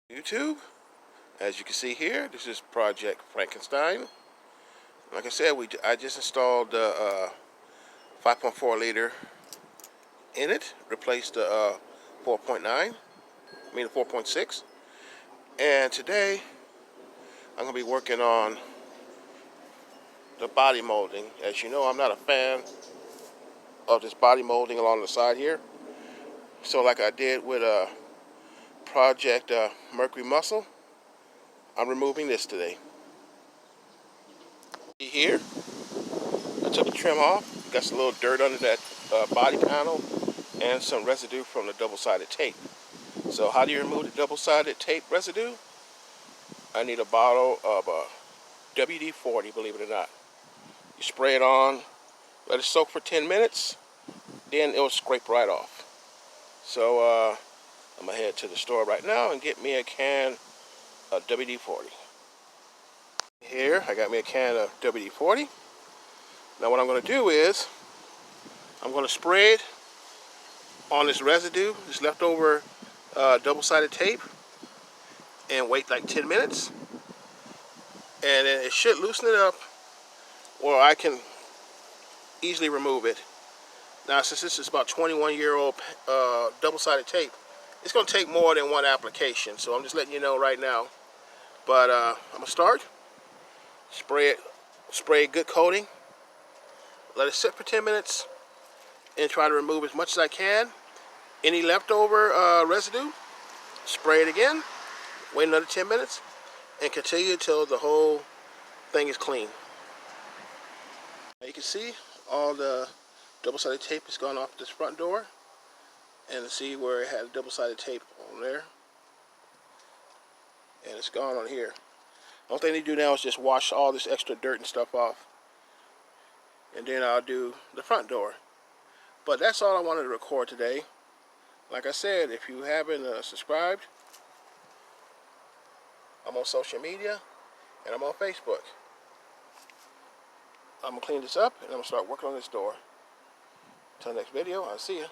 YouTube, as you can see here, this is Project Frankenstein. Like I said, I just installed the 5.4 liter in it, replaced the 4.9, I mean the 4.6. And today I'm going to be working on the body molding. As you know, I'm not a fan of this body molding along the side here. So like I did with Project Mercury Muscle, I'm removing this today. Here, I took the trim off, got some little dirt under that body panel and some residue from the double-sided tape. So how do you remove the double-sided tape residue? I need a bottle of WD-40, believe it or not. You spray it on, let it soak for 10 minutes, then it'll scrape right off. So I'm going to head to the store right now and get me a can of WD-40. Here, I got me a can of WD-40. Now what I'm going to do is, I'm going to spray it on this residue, this leftover double-sided tape, and wait like 10 minutes. And then it should loosen it up, or I can easily remove it. Now since this is about 21-year-old double-sided tape, it's going to take more than one application, so I'm just letting you know right now. But I'm going to start, spray a good coating, let it sit for 10 minutes, and try to remove as much as I can. Any leftover residue, spray it again, wait another 10 minutes, and continue until the whole thing is clean. Now you can see all the double-sided tape has gone off this front door, and see where it had double-sided tape on there, and it's gone on here. The only thing they do now is just wash all this extra dirt and stuff off, and then I'll do the front door. But that's all I wanted to record today. Like I said, if you haven't subscribed, I'm on social media and I'm on Facebook. I'm going to clean this up and I'm going to start working on this door. Until next video, I'll see you.